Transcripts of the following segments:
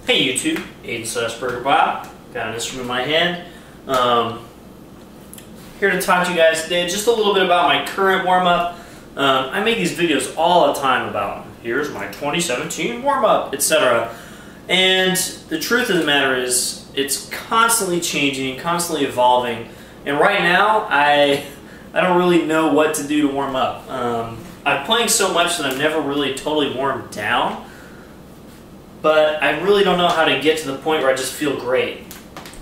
Hey YouTube, Aiden Bob. Got an instrument in my hand. Here to talk to you guys today just a little bit about my current warm-up. I make these videos all the time about here's my 2017 warm-up, etc. And the truth of the matter is it's constantly changing, constantly evolving. And right now I don't really know what to do to warm up. I'm playing so much that I'm never really totally warmed down. But I really don't know how to get to the point where I just feel great.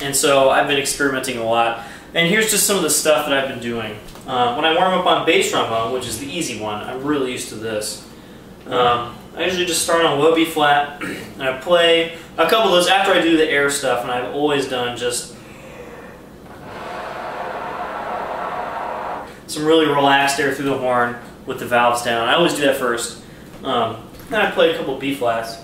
And so I've been experimenting a lot. And here's just some of the stuff that I've been doing. When I warm up on bass trombone, which is the easy one, I'm really used to this. I usually just start on low B flat, and I play a couple of those after I do the air stuff, and I've always done just some really relaxed air through the horn with the valves down. I always do that first. Then I play a couple B flats.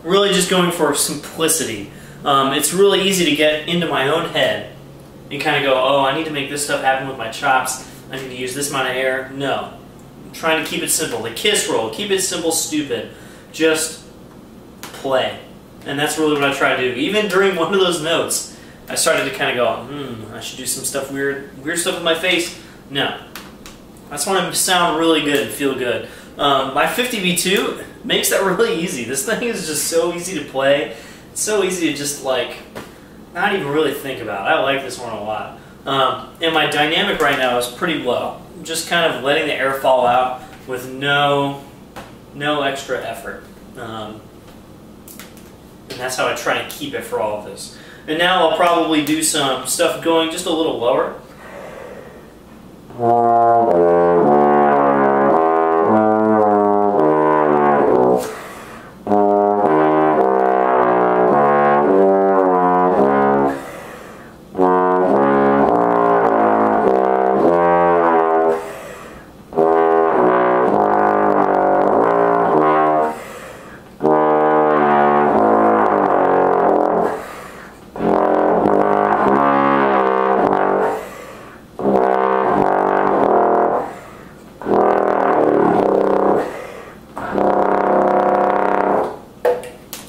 Really just going for simplicity. It's really easy to get into my own head and kind of go, oh, I need to make this stuff happen with my chops. I need to use this amount of air. No. I'm trying to keep it simple. The kiss roll. Keep it simple, stupid. Just play. And that's really what I try to do. Even during one of those notes, I started to kind of go, I should do some stuff weird stuff with my face. No. I just want to sound really good and feel good. My 50B2 makes that really easy. This thing is just so easy to play. It's so easy to just like not even really think about. I like this one a lot. And my dynamic right now is pretty low. I'm just kind of letting the air fall out with no extra effort. And that's how I try and keep it for all of this. And now I'll probably do some stuff going just a little lower.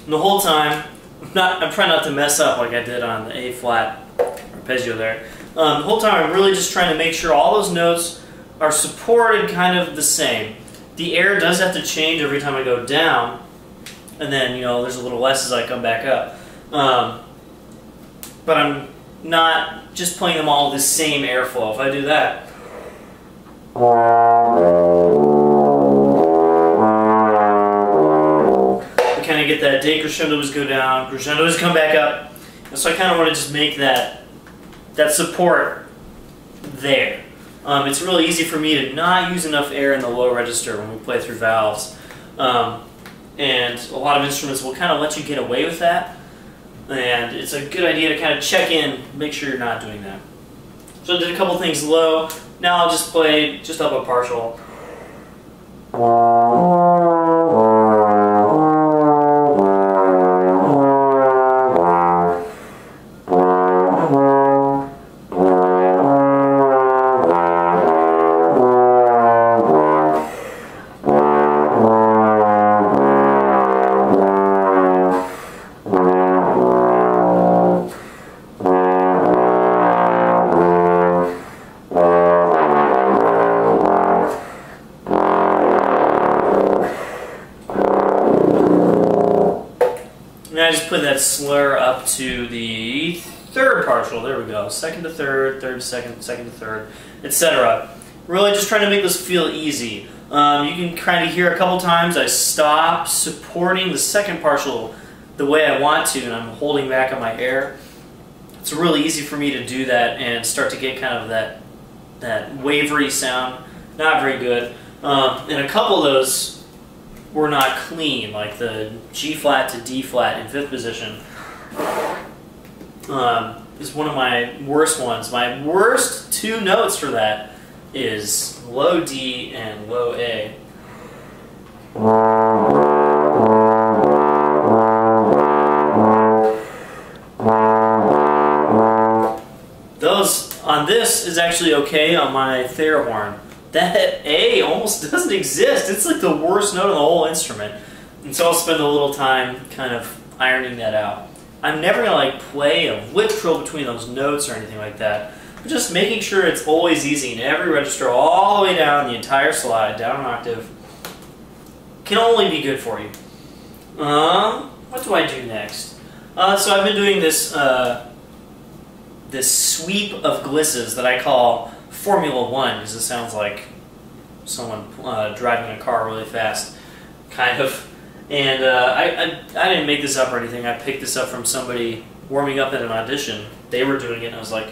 The whole time, I'm trying not to mess up like I did on the A flat arpeggio there. The whole time I'm really just trying to make sure all those notes are supported kind of the same. The air does have to change every time I go down, and then there's a little less as I come back up. But I'm not just playing them all the same airflow. If I do that, get that decrescendos go down, crescendos come back up. And so I kind of want to just make that support there. It's really easy for me to not use enough air in the low register when we play through valves. And a lot of instruments will kind of let you get away with that. And it's a good idea to kind of check in, make sure you're not doing that. So I did a couple things low. Now I'll just play just up a partial. And I just put that slur up to the third partial. There we go. Second to third, third to second, second to third, etc. Really just trying to make this feel easy. You can kind of hear a couple times I stop supporting the second partial the way I want to, and I'm holding back on my air. It's really easy for me to do that and start to get kind of that wavery sound. Not very good. And a couple of those were not clean, like the G flat to D flat in fifth position. Is one of my worst ones. My worst two notes for that is low D and low A. Those on this is actually okay on my Therahorn. That A almost doesn't exist. It's like the worst note on the whole instrument. And so I'll spend a little time kind of ironing that out. I'm never gonna like play a whip trill between those notes or anything like that. But just making sure it's always easy in every register all the way down the entire slide, down an octave, can only be good for you. What do I do next? So I've been doing this this sweep of glisses that I call Formula 1, because it sounds like someone driving a car really fast, kind of. And I didn't make this up or anything. I picked this up from somebody warming up at an audition. They were doing it, and I was like,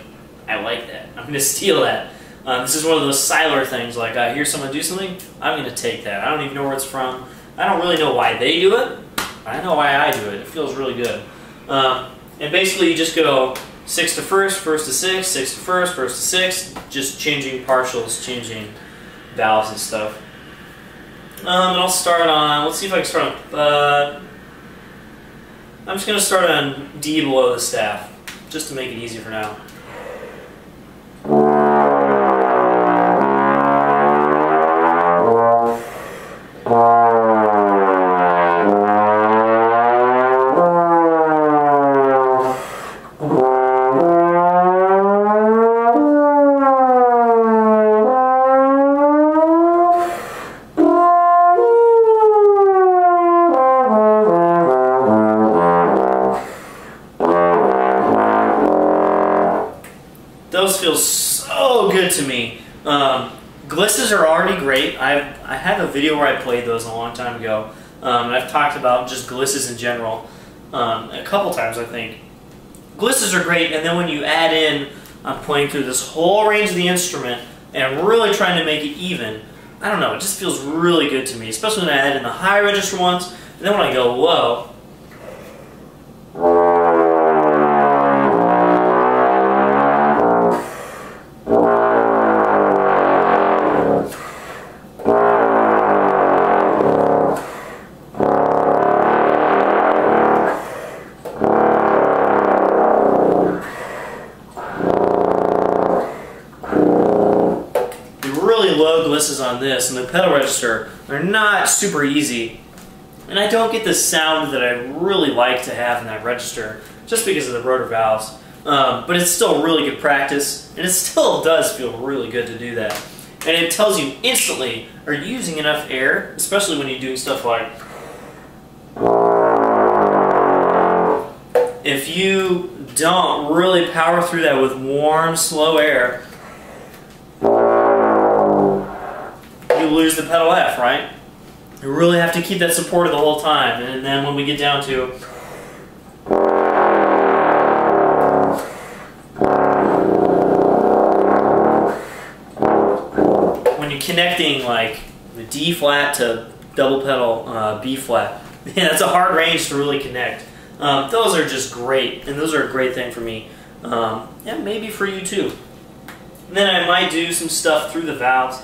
I like that. I'm going to steal that. This is one of those Siler things, like I hear someone do something, I'm going to take that. I don't even know where it's from. I don't really know why they do it, but I know why I do it. It feels really good. And basically you just go 6 to first, first to 6, 6 to first, first to 6, just changing partials, changing valves and stuff. And I'll start on, let's see if I can start on, I'm just going to start on D below the staff, just to make it easy for now. Those feel so good to me. Glisses are already great. I have a video where I played those a long time ago. And I've talked about just glisses in general a couple times, I think. Glisses are great, and then when you add in, I'm playing through this whole range of the instrument, and I'm really trying to make it even. I don't know, it just feels really good to me, especially when I add in the high register ones, and then when I go low. Low glisses on this, and the pedal register are not super easy, and I don't get the sound that I really like to have in that register just because of the rotor valves, but it's still really good practice, and it still does feel really good to do that, and it tells you instantly, are you using enough air, especially when you're doing stuff like, if you don't really power through that with warm, slow air, you lose the pedal F, right? You really have to keep that supported the whole time, and then when we get down to when you're connecting like the D flat to double pedal B flat, yeah, that's a hard range to really connect. Those are just great, and those are a great thing for me. Yeah, maybe for you too. And then I might do some stuff through the valves.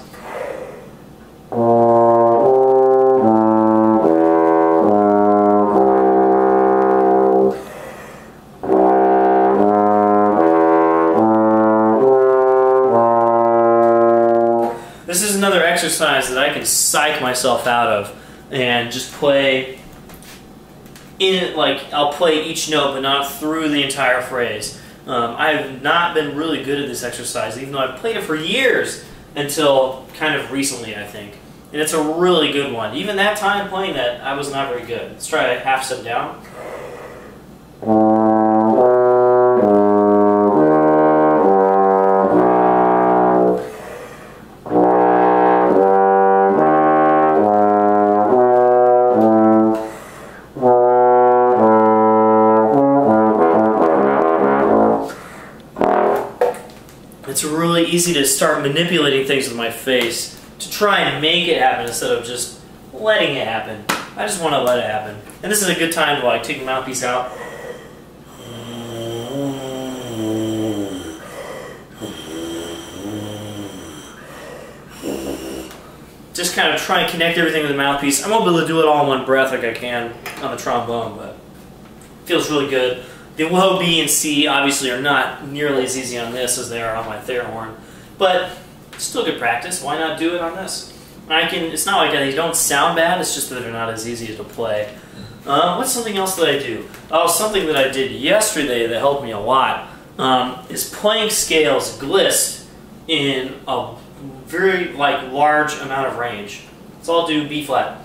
This is another exercise that I can psych myself out of and just play in it, like I'll play each note but not through the entire phrase. I have not been really good at this exercise, even though I've played it for years until kind of recently, I think. And it's a really good one. Even that time playing that, I was not very good. Let's try a half step down. It's really easy to start manipulating things with my face to try and make it happen instead of just letting it happen. I just want to let it happen. And this is a good time to like take the mouthpiece out. just kind of try and connect everything with the mouthpiece. I won't be able to do it all in one breath like I can on the trombone, but it feels really good. The low B and C obviously are not nearly as easy on this as they are on my Therahorn, but still good practice. Why not do it on this? It's not like they don't sound bad, it's just that they're not as easy to play. What's something else that I do? Oh, something that I did yesterday that helped me a lot is playing scales glissed in a very large amount of range. So I'll do B flat.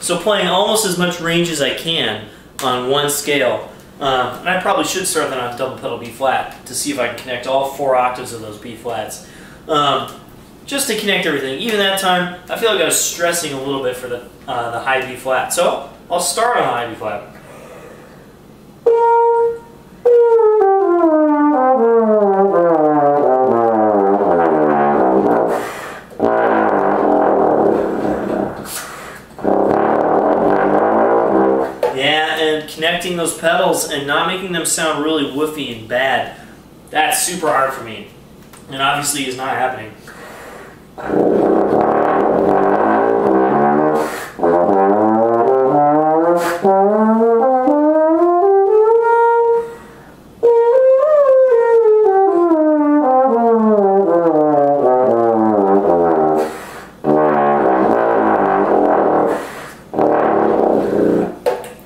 So playing almost as much range as I can on one scale. And I probably should start that on double pedal B flat to see if I can connect all 4 octaves of those B flats. Just to connect everything. Even that time, I feel like I was stressing a little bit for the high B flat. So I'll start on high B flat. Yeah, and connecting those pedals and not making them sound really woofy and bad, that's super hard for me. And obviously is not happening.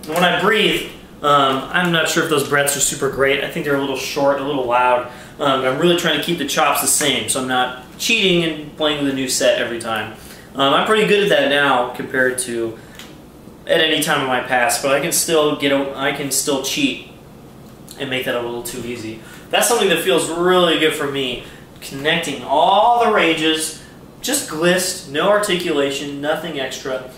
When I breathe, I'm not sure if those breaths are super great. I think they're a little short, a little loud. I'm really trying to keep the chops the same, so I'm not cheating and playing with a new set every time. I'm pretty good at that now compared to at any time in my past, but I can still cheat and make that a little too easy. That's something that feels really good for me. Connecting all the ranges, just glissed, no articulation, nothing extra.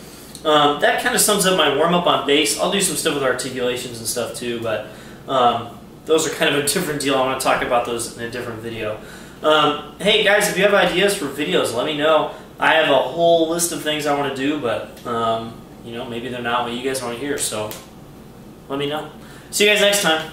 That kind of sums up my warm-up on bass. I'll do some stuff with articulations and stuff too, but those are kind of a different deal. I want to talk about those in a different video. Hey guys, if you have ideas for videos, let me know. I have a whole list of things I want to do, but you know, maybe they're not what you guys want to hear, so let me know. See you guys next time.